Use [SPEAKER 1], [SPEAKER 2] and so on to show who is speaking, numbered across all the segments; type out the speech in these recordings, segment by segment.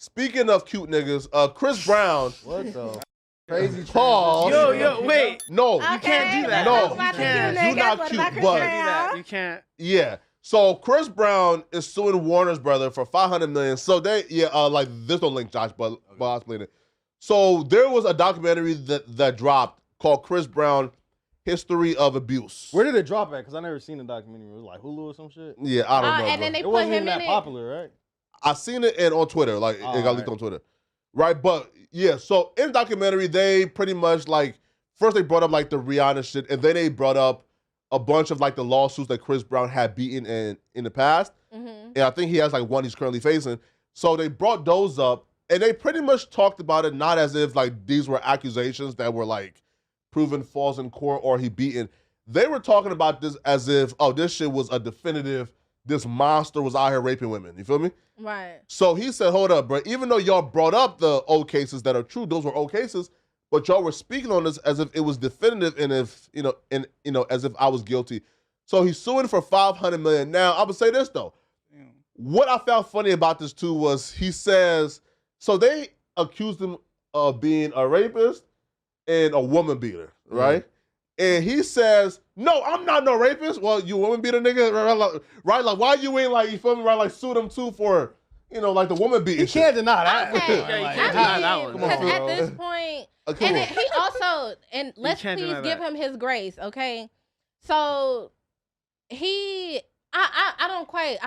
[SPEAKER 1] Speaking of cute niggas, Chris Brown.
[SPEAKER 2] What the crazy
[SPEAKER 1] Pause.
[SPEAKER 3] Yo, wait.
[SPEAKER 1] No,
[SPEAKER 3] You can't do that.
[SPEAKER 1] No,
[SPEAKER 3] You can't.
[SPEAKER 1] you're not cute,
[SPEAKER 3] You
[SPEAKER 1] but
[SPEAKER 3] can't do that. You can't.
[SPEAKER 1] yeah. So Chris Brown is suing Warner's brother for $500 million. So like there's no link, Josh, but I'll explain it. So there was a documentary that dropped called Chris Brown: History of Abuse.
[SPEAKER 2] Where did it drop at? Because I never seen the documentary. It was like Hulu or some shit.
[SPEAKER 1] Yeah, I don't know.
[SPEAKER 4] And then they
[SPEAKER 2] It
[SPEAKER 4] put
[SPEAKER 2] wasn't
[SPEAKER 4] him
[SPEAKER 2] even
[SPEAKER 4] in
[SPEAKER 2] that
[SPEAKER 4] it.
[SPEAKER 2] popular, right?
[SPEAKER 1] I seen it on Twitter. Like it got leaked on Twitter, right? But yeah, so in the documentary, they pretty much like first they brought up like the Rihanna shit, and then they brought up a bunch of like the lawsuits that Chris Brown had beaten in the past, and I think he has like one he's currently facing. So they brought those up, and they pretty much talked about it not as if like these were accusations that were like proven false in court or he beaten. They were talking about this as if, oh, this shit was a definitive. This monster was out here raping women. You feel me?
[SPEAKER 4] Right.
[SPEAKER 1] So he said, hold up, bro. Even though y'all brought up the old cases that are true, those were old cases, but y'all were speaking on this as if it was definitive and if, as if I was guilty. So he's suing for $500 million. Now, I would say this, though. What I found funny about this, too, was he says, so they accused him of being a rapist and a woman beater, right? And he says, no, I'm not no rapist. Well, you woman beater nigga, right? Like, why you ain't like, you feel me, right? Like, sue them too for, like the woman beating
[SPEAKER 2] You can't deny that.
[SPEAKER 4] Okay.
[SPEAKER 3] Yeah, you can't deny that one.
[SPEAKER 4] Because at this point, and then he also, and let's
[SPEAKER 3] can't
[SPEAKER 4] please
[SPEAKER 3] deny
[SPEAKER 4] give
[SPEAKER 3] that.
[SPEAKER 4] him his grace, okay? So I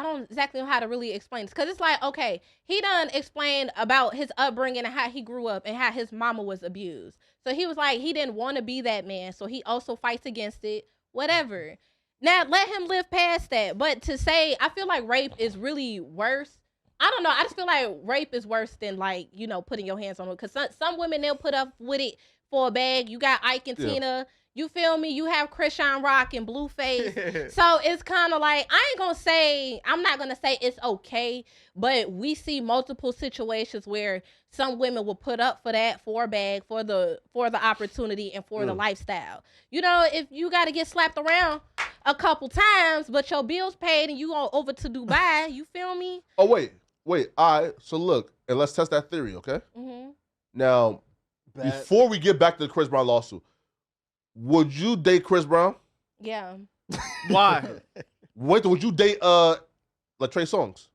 [SPEAKER 4] don't exactly know how to really explain this, because it's like, okay, he done explained about his upbringing and how he grew up and how his mama was abused. So he was like, he didn't want to be that man, so he also fights against it, whatever. Now, let him live past that. But to say, I feel like rape is really worse. I don't know. I just feel like rape is worse than, like, putting your hands on it. Because some women, they'll put up with it for a bag. You got Ike and Tina. You feel me? You have Krishan Rock and Blueface. So it's kind of like, I'm not going to say it's okay, but we see multiple situations where some women will put up for that, for a bag, for the opportunity, and for the lifestyle. If you got to get slapped around a couple times, but your bills paid and you go over to Dubai, you feel me?
[SPEAKER 1] Oh, wait. All right. So look, and let's test that theory, okay?
[SPEAKER 4] Mm-hmm.
[SPEAKER 1] Now, before we get back to the Chris Brown lawsuit, would you date Chris Brown?
[SPEAKER 4] Yeah.
[SPEAKER 3] Why?
[SPEAKER 1] Wait, would you date like Trey Songz?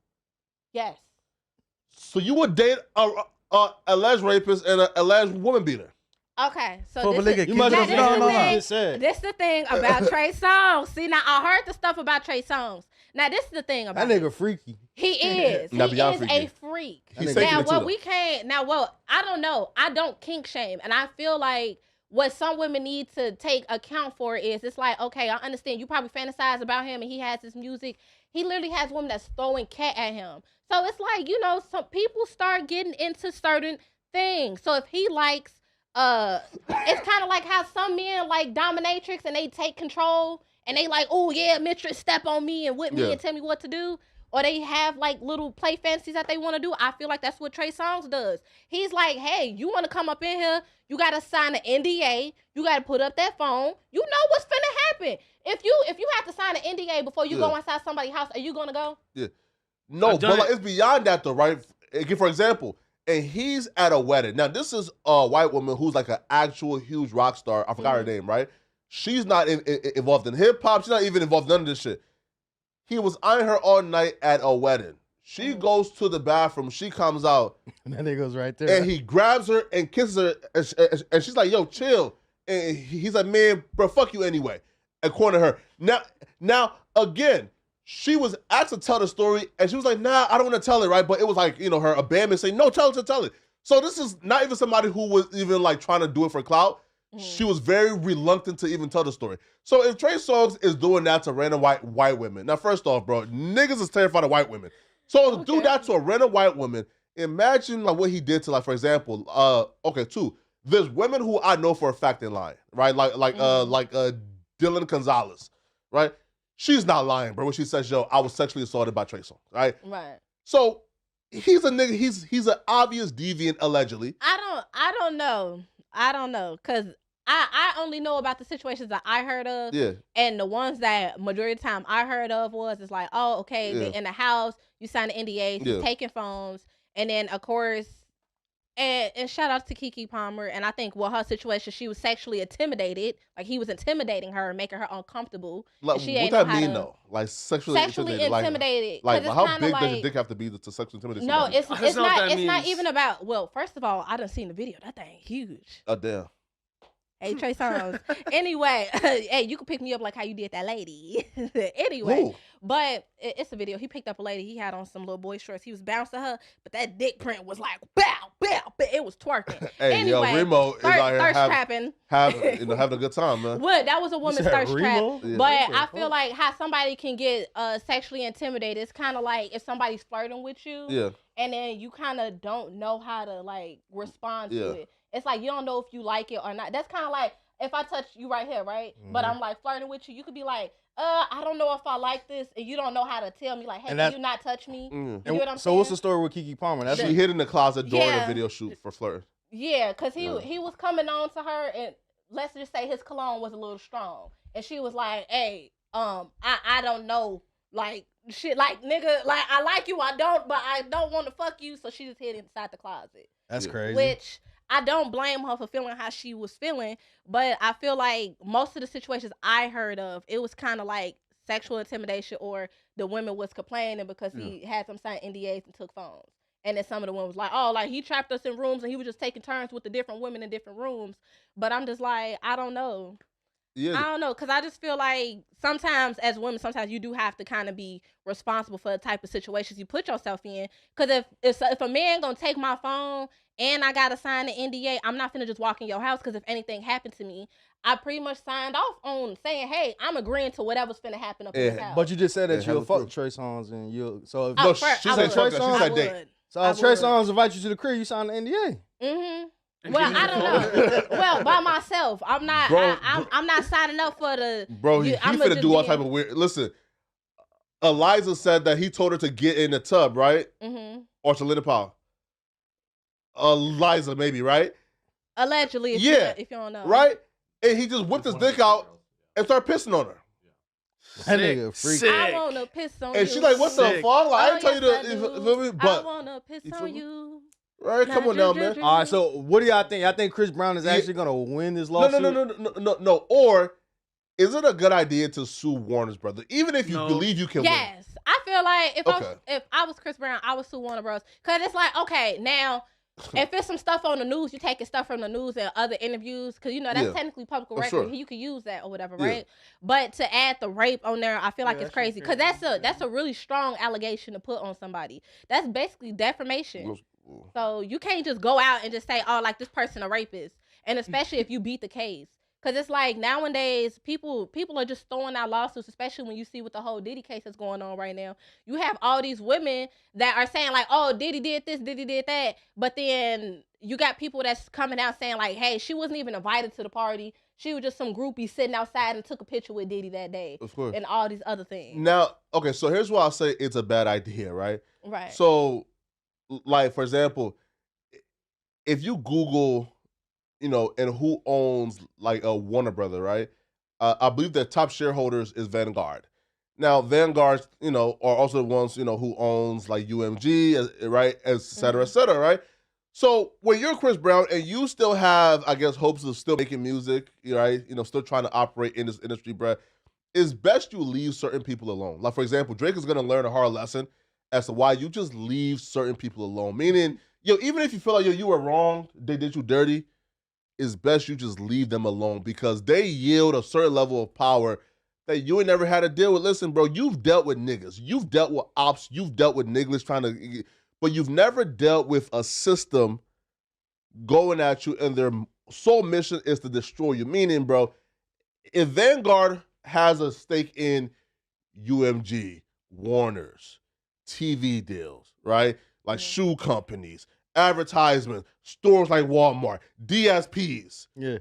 [SPEAKER 4] Yes.
[SPEAKER 1] So you would date a alleged rapist and a alleged woman beater?
[SPEAKER 4] Okay, so
[SPEAKER 2] You must have
[SPEAKER 4] now,
[SPEAKER 2] known what
[SPEAKER 4] this
[SPEAKER 2] you
[SPEAKER 4] is
[SPEAKER 2] just said.
[SPEAKER 4] This the thing about Trey Songz. See, now I heard the stuff about Trey Songz. Now this is the thing about
[SPEAKER 2] That nigga freaky.
[SPEAKER 4] He is.
[SPEAKER 1] Now,
[SPEAKER 4] He
[SPEAKER 1] beyond
[SPEAKER 4] is
[SPEAKER 1] freaky.
[SPEAKER 4] a freak.
[SPEAKER 1] He's
[SPEAKER 4] Now
[SPEAKER 1] taking it too,
[SPEAKER 4] what
[SPEAKER 1] though.
[SPEAKER 4] we can't. Now what? I don't know. I don't kink shame, and I feel like what some women need to take account for is it's like, okay, I understand you probably fantasize about him and he has his music. He literally has women that's throwing cat at him. So it's like, some people start getting into certain things. So if he likes, it's kind of like how some men like dominatrix and they take control and they like, oh yeah, mistress, step on me and whip me and tell me what to do. Or they have like little play fantasies that they want to do. I feel like that's what Trey Songz does. He's like, hey, you want to come up in here? You got to sign an NDA. You got to put up that phone. You know what's finna happen. If you have to sign an NDA before you go inside somebody's house, are you gonna go?
[SPEAKER 1] Yeah. No, but like, it's beyond that though, right? For example, and he's at a wedding. Now, this is a white woman who's like an actual huge rock star. I forgot her name, right? She's not involved in hip hop. She's not even involved in none of this shit. He was eyeing her all night at a wedding. She goes to the bathroom. She comes out.
[SPEAKER 2] And that nigga's right there.
[SPEAKER 1] And he grabs her and kisses her. And she's like, yo, chill. And he's like, man, bro, fuck you anyway. According to her. Now, again, she was asked to tell the story. And she was like, nah, I don't want to tell it, right? But it was like, her abandonment saying, no, tell it. So this is not even somebody who was even like trying to do it for clout. She was very reluctant to even tell the story. So if Trey Songz is doing that to random white women, now first off, bro, niggas is terrified of white women. So to do that to a random white woman, imagine like what he did to, like, for example, two. There's women who I know for a fact they lying, right? Like Dylan Gonzalez, right? She's not lying, bro. When she says, yo, I was sexually assaulted by Trey Songz, right?
[SPEAKER 4] Right.
[SPEAKER 1] So he's a nigga. He's an obvious deviant, allegedly.
[SPEAKER 4] I don't know, because I only know about the situations that I heard of.
[SPEAKER 1] Yeah.
[SPEAKER 4] And the ones that majority of the time I heard of was, it's like, oh, okay, they're in the house, you sign the NDAs, he's taking phones, And then of course, and shout out to Keke Palmer. And I think her situation, she was sexually intimidated. Like he was intimidating her, making her uncomfortable.
[SPEAKER 1] Like,
[SPEAKER 4] and she
[SPEAKER 1] what
[SPEAKER 4] ain't
[SPEAKER 1] that
[SPEAKER 4] know how
[SPEAKER 1] mean
[SPEAKER 4] to,
[SPEAKER 1] though? Like sexually
[SPEAKER 4] intimidated.
[SPEAKER 1] Like,
[SPEAKER 4] it's
[SPEAKER 1] how
[SPEAKER 4] kinda
[SPEAKER 1] big does
[SPEAKER 4] like,
[SPEAKER 1] your dick have to be to sexually intimidate
[SPEAKER 4] no,
[SPEAKER 1] somebody?
[SPEAKER 4] it's
[SPEAKER 3] That's not what
[SPEAKER 4] not.
[SPEAKER 3] that
[SPEAKER 4] It's not
[SPEAKER 3] means.
[SPEAKER 4] even about. Well, first of all, I done seen the video. That thing huge.
[SPEAKER 1] Oh damn.
[SPEAKER 4] Hey, Trey Songz. Anyway, hey, you can pick me up like how you did that lady. Anyway,
[SPEAKER 1] Who?
[SPEAKER 4] but it's a video. He picked up a lady. He had on some little boy shorts. He was bouncing her, but that dick print was like bow, bow, bow. It was twerking.
[SPEAKER 1] Hey,
[SPEAKER 4] Anyway,
[SPEAKER 1] yo, Remo is out here
[SPEAKER 4] thirst trapping.
[SPEAKER 1] having a good time, man.
[SPEAKER 4] What? That was a woman's thirst trap.
[SPEAKER 1] Yeah.
[SPEAKER 4] But I feel like how somebody can get sexually intimidated. It's kind of like if somebody's flirting with you,
[SPEAKER 1] Yeah.
[SPEAKER 4] and then you kind of don't know how to like respond to
[SPEAKER 1] Yeah.
[SPEAKER 4] it. It's like you don't know if you like it or not. That's kind of like if I touch you right here, right? But I'm like flirting with you. You could be like, I don't know if I like this, and you don't know how to tell me like, hey, can you not touch me? You get what I'm
[SPEAKER 2] So
[SPEAKER 4] saying?
[SPEAKER 2] what's the story with Keke Palmer? That's
[SPEAKER 1] She hid in the closet during
[SPEAKER 4] Yeah.
[SPEAKER 1] a video shoot for flirting.
[SPEAKER 4] Yeah, cause he was coming on to her, and let's just say his cologne was a little strong, and she was like, hey, I don't know, like shit, like nigga, like I like you, I don't, but I don't want to fuck you, so she just hid inside the closet.
[SPEAKER 2] That's crazy.
[SPEAKER 4] Which I don't blame her for feeling how she was feeling, but I feel like most of the situations I heard of, it was kind of like sexual intimidation, or the women was complaining because he had them sign NDAs and took phones. And then some of the women was like, oh, like he trapped us in rooms and he was just taking turns with the different women in different rooms. But I'm just like, I don't know.
[SPEAKER 1] Yeah.
[SPEAKER 4] I don't know, because I just feel like sometimes as women, sometimes you do have to kind of be responsible for the type of situations you put yourself in. Because if a man gonna take my phone and I gotta sign the NDA, I'm not finna just walk in your house, because if anything happened to me, I pretty much signed off on saying, hey, I'm agreeing to whatever's finna happen up in this house.
[SPEAKER 2] But you just said that
[SPEAKER 1] Yeah,
[SPEAKER 2] you'll
[SPEAKER 1] hella
[SPEAKER 2] fuck
[SPEAKER 1] true.
[SPEAKER 2] Trey Songz and you'll. So if
[SPEAKER 1] No,
[SPEAKER 4] first,
[SPEAKER 1] she
[SPEAKER 4] I
[SPEAKER 1] said
[SPEAKER 4] would.
[SPEAKER 2] Trey
[SPEAKER 1] fuck her.
[SPEAKER 2] Songz,
[SPEAKER 1] She
[SPEAKER 4] I
[SPEAKER 1] said date.
[SPEAKER 4] would.
[SPEAKER 2] so
[SPEAKER 4] I
[SPEAKER 2] if Trey
[SPEAKER 4] would.
[SPEAKER 2] Songz invite you to the crib, you sign the NDA.
[SPEAKER 4] Mm-hmm.
[SPEAKER 3] And
[SPEAKER 4] Well,
[SPEAKER 3] give you
[SPEAKER 4] I
[SPEAKER 3] the
[SPEAKER 4] don't
[SPEAKER 3] phone.
[SPEAKER 4] know. Well, by myself, I'm not.
[SPEAKER 1] Bro,
[SPEAKER 4] I'm not signing up for the.
[SPEAKER 1] Bro, he
[SPEAKER 4] I'ma
[SPEAKER 1] finna
[SPEAKER 4] just
[SPEAKER 1] do all
[SPEAKER 4] be
[SPEAKER 1] type
[SPEAKER 4] in-
[SPEAKER 1] of weird. Listen, Eliza said that he told her to get in the tub, right?
[SPEAKER 4] Mm-hmm.
[SPEAKER 1] Or to Linda Powell. Eliza, maybe, right?
[SPEAKER 4] Allegedly, if
[SPEAKER 1] Yeah.
[SPEAKER 4] you don't know,
[SPEAKER 1] Right? And he just whipped his dick out and started pissing on her.
[SPEAKER 2] That nigga freak.
[SPEAKER 3] Sick.
[SPEAKER 4] I wanna piss on you.
[SPEAKER 1] And she's like, what the
[SPEAKER 3] Sick.
[SPEAKER 1] fuck? Like, I
[SPEAKER 4] Oh,
[SPEAKER 1] didn't tell you
[SPEAKER 4] yes,
[SPEAKER 1] to,
[SPEAKER 4] I
[SPEAKER 1] you
[SPEAKER 4] do.
[SPEAKER 1] feel me?
[SPEAKER 4] I
[SPEAKER 1] But,
[SPEAKER 4] wanna piss
[SPEAKER 1] you feel
[SPEAKER 4] on
[SPEAKER 1] me?
[SPEAKER 4] you.
[SPEAKER 1] right, come on now, man.
[SPEAKER 2] All right, so what do y'all think? I think Chris Brown is
[SPEAKER 1] Yeah.
[SPEAKER 2] actually gonna win this
[SPEAKER 1] No,
[SPEAKER 2] lawsuit.
[SPEAKER 1] no. Or is it a good idea to sue Warner's brother? Even if you
[SPEAKER 3] No.
[SPEAKER 1] believe you can win.
[SPEAKER 4] Yes, I feel like
[SPEAKER 1] Okay.
[SPEAKER 4] if I was Chris Brown, I would sue Warner Bros. Because it's like, okay, now if it's some stuff on the news, you taking stuff from the news and other interviews, because you know that's
[SPEAKER 1] Yeah.
[SPEAKER 4] technically public
[SPEAKER 1] Oh,
[SPEAKER 4] record.
[SPEAKER 1] sure.
[SPEAKER 4] You could use that or whatever,
[SPEAKER 1] Yeah.
[SPEAKER 4] right? But to add the rape on there, I feel like
[SPEAKER 3] Yeah,
[SPEAKER 4] it's
[SPEAKER 3] that shit
[SPEAKER 4] crazy, because that's a really strong allegation to put on somebody. That's basically defamation. So you can't just go out and just say, oh, like this person a rapist, and especially if you beat the case. Because it's like nowadays, people are just throwing out lawsuits, especially when you see with the whole Diddy case that's going on right now. You have all these women that are saying like, oh, Diddy did this, Diddy did that. But then you got people that's coming out saying like, hey, she wasn't even invited to the party. She was just some groupie sitting outside and took a picture with Diddy that day.
[SPEAKER 1] Of course.
[SPEAKER 4] And all these other things.
[SPEAKER 1] Now, okay, so here's why I'll say it's a bad idea, right?
[SPEAKER 4] Right.
[SPEAKER 1] So, like, for example, if you Google, you know, and who owns like a Warner Brother, right? I believe their top shareholders is Vanguard. Now, Vanguard, you know, are also the ones, you know, who owns like UMG, right, et cetera, right? So when you're Chris Brown and you still have, I guess, hopes of still making music, right? You know, still trying to operate in this industry, bruh, it's best you leave certain people alone. Like, for example, Drake is gonna learn a hard lesson as to why you just leave certain people alone. Meaning, yo, even if you feel like, yo, you were wrong, they did you dirty, it's best you just leave them alone, because they yield a certain level of power that you ain't never had to deal with. Listen, bro, you've dealt with niggas. You've dealt with ops. You've dealt with niggas trying to, but you've never dealt with a system going at you and their sole mission is to destroy you. Meaning, bro, if Vanguard has a stake in UMG, Warner's, TV deals, right? Like shoe companies, advertisements, stores like Walmart, DSPs,
[SPEAKER 2] Yeah.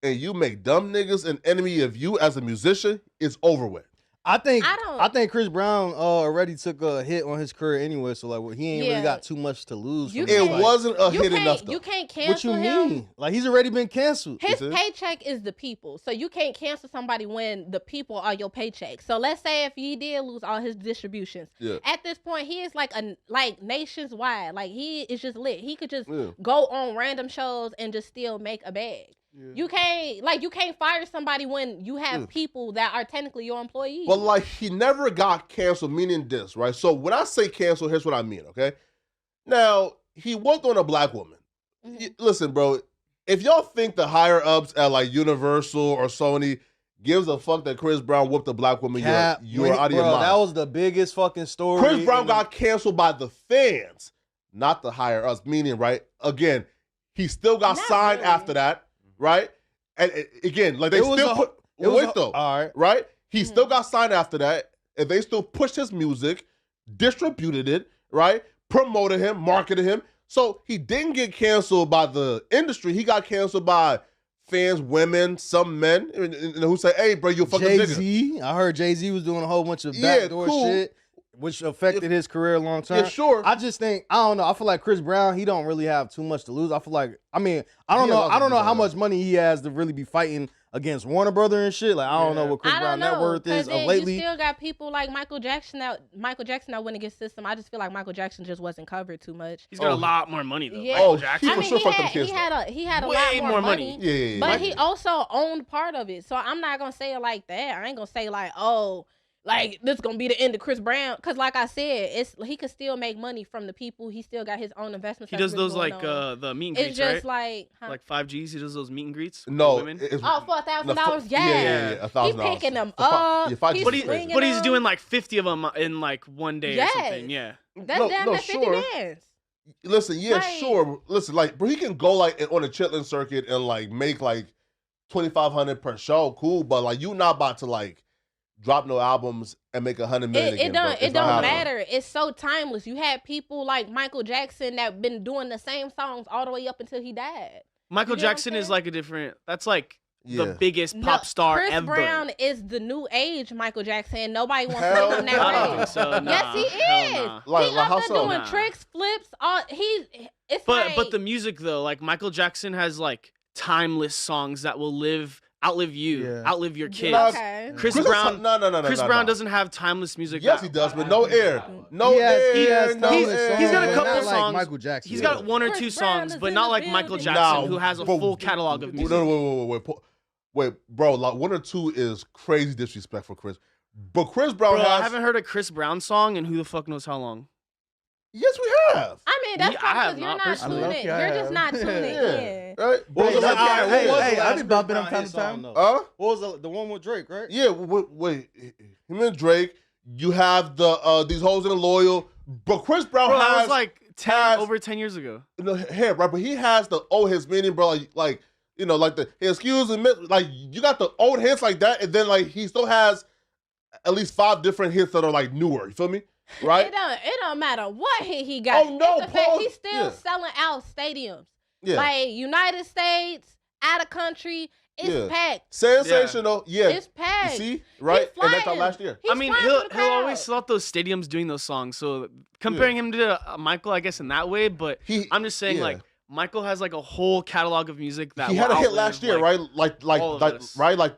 [SPEAKER 1] and you make dumb niggas an enemy of you as a musician, it's over with.
[SPEAKER 2] I think
[SPEAKER 4] I don't-
[SPEAKER 2] I think Chris Brown already took a hit on his career anyway, so like he ain't
[SPEAKER 4] Yeah.
[SPEAKER 2] really got too much to lose.
[SPEAKER 4] You
[SPEAKER 2] From
[SPEAKER 1] It
[SPEAKER 2] this. Like,
[SPEAKER 1] wasn't a
[SPEAKER 4] You
[SPEAKER 1] hit
[SPEAKER 4] can't,
[SPEAKER 1] enough though.
[SPEAKER 4] you can't
[SPEAKER 2] what you
[SPEAKER 4] cancel him.
[SPEAKER 2] mean? Like he's already been canceled.
[SPEAKER 4] His
[SPEAKER 1] You see?
[SPEAKER 4] paycheck is the people. So you can't cancel somebody when the people are your paycheck. So let's say if he did lose all his distributions.
[SPEAKER 1] Yeah.
[SPEAKER 4] At this point, he is like nations wide. Like he is just lit. He could just
[SPEAKER 1] Yeah.
[SPEAKER 4] go on random shows and just still make a bag. You can't fire somebody when you have people that are technically your employees.
[SPEAKER 1] But like he never got canceled, meaning this, right? So when I say cancel, here's what I mean, okay? Now, he worked on a black woman. Listen, bro, if y'all think the higher ups at like Universal or Sony gives a fuck that Chris Brown whooped a black woman, you're out of your mind.
[SPEAKER 2] That was the biggest fucking story.
[SPEAKER 1] Chris Brown got canceled by the fans, not the higher ups, meaning, right? Again, he still got
[SPEAKER 4] Not
[SPEAKER 1] signed
[SPEAKER 4] really.
[SPEAKER 1] after that, right? And again, like they
[SPEAKER 2] It was
[SPEAKER 1] still
[SPEAKER 2] a-
[SPEAKER 1] put,
[SPEAKER 2] it was
[SPEAKER 1] wait
[SPEAKER 2] a-
[SPEAKER 1] though,
[SPEAKER 2] all right.
[SPEAKER 1] right? He still got signed after that, and they still pushed his music, distributed it, right? Promoted him, marketed him. So he didn't get canceled by the industry. He got canceled by fans, women, some men who say, "Hey, bro, you a fucking nigga."
[SPEAKER 2] Jay-Z. I heard Jay-Z was doing a whole bunch of
[SPEAKER 1] Yeah,
[SPEAKER 2] backdoor
[SPEAKER 1] cool.
[SPEAKER 2] shit, which affected his career long term.
[SPEAKER 1] Yeah, sure.
[SPEAKER 2] I just think I don't know. I feel like Chris Brown, he don't really have too much to lose. I feel like I don't
[SPEAKER 1] He
[SPEAKER 2] know.
[SPEAKER 1] has
[SPEAKER 2] I don't
[SPEAKER 1] nothing
[SPEAKER 2] know
[SPEAKER 1] to
[SPEAKER 2] how
[SPEAKER 1] lose.
[SPEAKER 2] much money he has to really be fighting against Warner Brother and shit. Like I don't know what Chris
[SPEAKER 4] I
[SPEAKER 2] Brown
[SPEAKER 4] don't
[SPEAKER 2] net
[SPEAKER 4] know,
[SPEAKER 2] worth is
[SPEAKER 4] 'cause then
[SPEAKER 2] lately.
[SPEAKER 4] you still got people like Michael Jackson that went against system. I just feel like Michael Jackson just wasn't covered too much.
[SPEAKER 3] He's got
[SPEAKER 1] Oh.
[SPEAKER 3] a lot more money though.
[SPEAKER 4] Yeah.
[SPEAKER 3] Michael
[SPEAKER 1] Oh,
[SPEAKER 3] Jackson.
[SPEAKER 1] he
[SPEAKER 4] I
[SPEAKER 1] for
[SPEAKER 4] mean,
[SPEAKER 1] sure
[SPEAKER 4] he
[SPEAKER 1] fucked them
[SPEAKER 4] had,
[SPEAKER 1] kids,
[SPEAKER 4] he had a
[SPEAKER 3] Way
[SPEAKER 4] lot more
[SPEAKER 3] more
[SPEAKER 4] money.
[SPEAKER 3] money.
[SPEAKER 1] Yeah.
[SPEAKER 4] But he also owned part of it. So I'm not gonna say it like that. I ain't gonna say like, oh, like this gonna be the end of Chris Brown. Cause like I said, he could still make money from the people. He still got his own investments.
[SPEAKER 3] He
[SPEAKER 4] that's
[SPEAKER 3] does
[SPEAKER 4] really
[SPEAKER 3] those
[SPEAKER 4] going
[SPEAKER 3] like
[SPEAKER 4] on.
[SPEAKER 3] the meet and
[SPEAKER 4] It's
[SPEAKER 3] greets,
[SPEAKER 4] just
[SPEAKER 3] right?
[SPEAKER 4] like, huh?
[SPEAKER 3] Like 5Gs. He does those meet and greets. with
[SPEAKER 1] No,
[SPEAKER 3] women.
[SPEAKER 1] it's
[SPEAKER 4] Oh, for $1,000,
[SPEAKER 1] yeah,
[SPEAKER 4] yeah.
[SPEAKER 1] $1,000.
[SPEAKER 4] He picking them
[SPEAKER 1] For fi-
[SPEAKER 4] up.
[SPEAKER 1] yeah, 5Gs
[SPEAKER 4] He's
[SPEAKER 3] But,
[SPEAKER 1] is
[SPEAKER 3] he,
[SPEAKER 1] crazy.
[SPEAKER 4] swinging
[SPEAKER 3] but he's
[SPEAKER 4] them.
[SPEAKER 3] doing like 50 of them in like one day or something. Yeah.
[SPEAKER 4] That's
[SPEAKER 1] No,
[SPEAKER 4] damn
[SPEAKER 1] no,
[SPEAKER 4] near 50
[SPEAKER 1] sure.
[SPEAKER 4] bands.
[SPEAKER 1] Listen, yeah,
[SPEAKER 4] Like-
[SPEAKER 1] sure. Listen, like, bro, he can go like on a chitlin circuit and like make like 2,500 per show, cool. But like, you not about to like drop no albums and make 100 million.
[SPEAKER 4] It
[SPEAKER 1] again, bro.
[SPEAKER 4] don't
[SPEAKER 1] It's not happening.
[SPEAKER 4] matter. It's so timeless. You had people like Michael Jackson that been doing the same songs all the way up until he died.
[SPEAKER 3] Michael
[SPEAKER 4] You get what I'm
[SPEAKER 3] Jackson is
[SPEAKER 4] saying?
[SPEAKER 3] like a different. That's like
[SPEAKER 1] Yeah.
[SPEAKER 3] the biggest
[SPEAKER 4] No,
[SPEAKER 3] pop star
[SPEAKER 4] Chris
[SPEAKER 3] ever.
[SPEAKER 4] Brown is the new age Michael Jackson. And nobody wants
[SPEAKER 1] Hell
[SPEAKER 4] to put him
[SPEAKER 1] no.
[SPEAKER 4] that
[SPEAKER 3] I don't
[SPEAKER 4] way.
[SPEAKER 3] think so. Nah,
[SPEAKER 4] Yes, he
[SPEAKER 3] hell
[SPEAKER 4] is.
[SPEAKER 3] nah.
[SPEAKER 1] Like-
[SPEAKER 4] he
[SPEAKER 1] like, how
[SPEAKER 4] up there
[SPEAKER 1] so?
[SPEAKER 4] doing
[SPEAKER 3] Nah.
[SPEAKER 4] tricks, flips. It's
[SPEAKER 3] But
[SPEAKER 4] like,
[SPEAKER 3] the music though, like Michael Jackson has like timeless songs that will outlive you,
[SPEAKER 5] Yeah.
[SPEAKER 3] outlive your kids.
[SPEAKER 1] Nah,
[SPEAKER 4] okay.
[SPEAKER 3] Chris
[SPEAKER 1] is-
[SPEAKER 3] Brown,
[SPEAKER 1] no.
[SPEAKER 3] Chris Brown doesn't have timeless music.
[SPEAKER 1] Yes,
[SPEAKER 3] that-
[SPEAKER 1] he does, but no air. No
[SPEAKER 2] He has-
[SPEAKER 1] air.
[SPEAKER 2] he has
[SPEAKER 1] no
[SPEAKER 2] timeless
[SPEAKER 1] air.
[SPEAKER 2] songs,
[SPEAKER 3] He's got a
[SPEAKER 2] but
[SPEAKER 3] couple
[SPEAKER 2] not like
[SPEAKER 3] songs.
[SPEAKER 2] Michael Jackson.
[SPEAKER 3] He's got one or
[SPEAKER 4] Chris
[SPEAKER 3] two
[SPEAKER 4] Brown
[SPEAKER 3] songs,
[SPEAKER 4] is
[SPEAKER 3] but
[SPEAKER 4] in
[SPEAKER 3] not
[SPEAKER 4] the
[SPEAKER 3] like Michael
[SPEAKER 4] building.
[SPEAKER 3] Jackson,
[SPEAKER 1] Nah,
[SPEAKER 3] who has a
[SPEAKER 1] bro,
[SPEAKER 3] full catalog of music.
[SPEAKER 1] No, wait, bro. Like 1 or 2 is crazy disrespect for Chris. But Chris Brown
[SPEAKER 3] Bro,
[SPEAKER 1] has.
[SPEAKER 3] I haven't heard a Chris Brown song in who the fuck knows how long.
[SPEAKER 1] Yes, we have.
[SPEAKER 4] I mean, that's
[SPEAKER 3] Yeah, I
[SPEAKER 4] probably
[SPEAKER 3] have
[SPEAKER 4] because you're
[SPEAKER 3] not
[SPEAKER 4] not
[SPEAKER 3] personally.
[SPEAKER 4] tuning in.
[SPEAKER 5] Lucky I
[SPEAKER 4] You're just
[SPEAKER 5] have.
[SPEAKER 4] not tuning
[SPEAKER 1] Yeah.
[SPEAKER 4] in.
[SPEAKER 1] Right?
[SPEAKER 2] What was
[SPEAKER 1] Bro,
[SPEAKER 2] the
[SPEAKER 1] like,
[SPEAKER 2] last-
[SPEAKER 5] hey,
[SPEAKER 2] what was
[SPEAKER 5] hey,
[SPEAKER 2] the
[SPEAKER 5] I
[SPEAKER 2] last
[SPEAKER 5] be
[SPEAKER 2] Chris
[SPEAKER 5] bopping
[SPEAKER 2] Brown
[SPEAKER 5] them time
[SPEAKER 2] hit
[SPEAKER 5] to time.
[SPEAKER 2] song, though?
[SPEAKER 1] What
[SPEAKER 2] was the one with Drake, right?
[SPEAKER 1] Yeah, wait. Him and Drake. You have the these hoes and loyal. But Chris Brown
[SPEAKER 3] Bro, that
[SPEAKER 1] has
[SPEAKER 3] was like over 10 years ago.
[SPEAKER 1] no hair, right? But he has the old hits, meaning, bro, like you know, like the excuse me, like you got the old hits like that, and then like he still has at least 5 different hits that are like newer. You feel me? Right?
[SPEAKER 4] It don't matter what hit he got.
[SPEAKER 1] Oh, no,
[SPEAKER 4] It's the fact
[SPEAKER 1] Paul-
[SPEAKER 4] he's still
[SPEAKER 1] yeah.
[SPEAKER 4] selling out stadiums.
[SPEAKER 1] Yeah.
[SPEAKER 4] Like United States, out of country, it's
[SPEAKER 1] Yeah.
[SPEAKER 4] packed.
[SPEAKER 1] Sensational. Yeah.
[SPEAKER 4] It's packed.
[SPEAKER 1] You see? Right?
[SPEAKER 4] He's
[SPEAKER 1] And that's our
[SPEAKER 4] flying.
[SPEAKER 1] last year.
[SPEAKER 4] He's
[SPEAKER 3] I mean,
[SPEAKER 4] flying
[SPEAKER 3] he'll
[SPEAKER 4] for the
[SPEAKER 3] he'll
[SPEAKER 4] crowd.
[SPEAKER 3] always sell out those stadiums doing those songs. So comparing him to Michael, I guess in that way, but I'm just saying
[SPEAKER 1] yeah.
[SPEAKER 3] like Michael has like a whole catalog of music that
[SPEAKER 1] He had
[SPEAKER 3] will
[SPEAKER 1] a hit
[SPEAKER 3] outlive,
[SPEAKER 1] last year,
[SPEAKER 3] like,
[SPEAKER 1] right?
[SPEAKER 3] all of
[SPEAKER 1] Like
[SPEAKER 3] us.
[SPEAKER 1] right? Like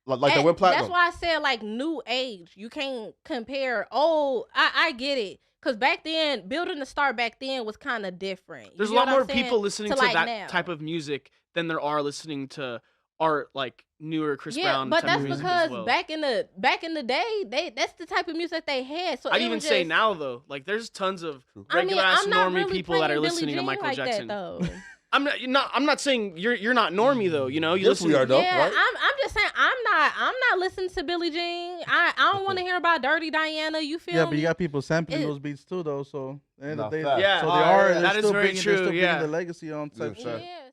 [SPEAKER 1] that went platinum.
[SPEAKER 4] That's why I said like new age. You can't compare. Oh, I get it. Cause back then, building the star back then was kind of different. You
[SPEAKER 3] There's a
[SPEAKER 4] know
[SPEAKER 3] lot
[SPEAKER 4] what
[SPEAKER 3] more
[SPEAKER 4] I'm saying?
[SPEAKER 3] people listening to
[SPEAKER 4] like
[SPEAKER 3] that
[SPEAKER 4] now.
[SPEAKER 3] type of music than there are listening to art like newer Chris
[SPEAKER 4] Yeah,
[SPEAKER 3] Brown.
[SPEAKER 4] but
[SPEAKER 3] type
[SPEAKER 4] that's
[SPEAKER 3] of music
[SPEAKER 4] because
[SPEAKER 3] as well.
[SPEAKER 4] back in the day, that's the type of music they had. So
[SPEAKER 3] I'd
[SPEAKER 4] it
[SPEAKER 3] even
[SPEAKER 4] was
[SPEAKER 3] say
[SPEAKER 4] just,
[SPEAKER 3] now though, like there's tons of
[SPEAKER 4] I mean,
[SPEAKER 3] regular ass
[SPEAKER 4] I'm not
[SPEAKER 3] normie
[SPEAKER 4] really
[SPEAKER 3] people that are
[SPEAKER 4] playing Billie
[SPEAKER 3] listening to
[SPEAKER 4] Jean
[SPEAKER 3] Michael
[SPEAKER 4] like
[SPEAKER 3] Jackson.
[SPEAKER 4] That, though.
[SPEAKER 3] I'm not saying you're not normie though. You know, you
[SPEAKER 1] Yes,
[SPEAKER 3] listen.
[SPEAKER 1] we are, though.
[SPEAKER 4] Yeah,
[SPEAKER 1] right?
[SPEAKER 4] I'm just saying I'm not listening to Billie Jean. I don't want to hear about Dirty Diana. You feel
[SPEAKER 5] Yeah,
[SPEAKER 4] me?
[SPEAKER 5] but you got people sampling
[SPEAKER 4] It-
[SPEAKER 5] those beats too, though. So at the end
[SPEAKER 1] Nah,
[SPEAKER 5] of the day,
[SPEAKER 1] facts.
[SPEAKER 3] Yeah,
[SPEAKER 5] so they're
[SPEAKER 3] that is
[SPEAKER 5] still
[SPEAKER 3] very
[SPEAKER 5] bringing,
[SPEAKER 3] true,
[SPEAKER 5] they're still
[SPEAKER 3] yeah.
[SPEAKER 5] bringing the legacy on type
[SPEAKER 1] Yeah,
[SPEAKER 5] shit.
[SPEAKER 1] sure.
[SPEAKER 4] Yeah.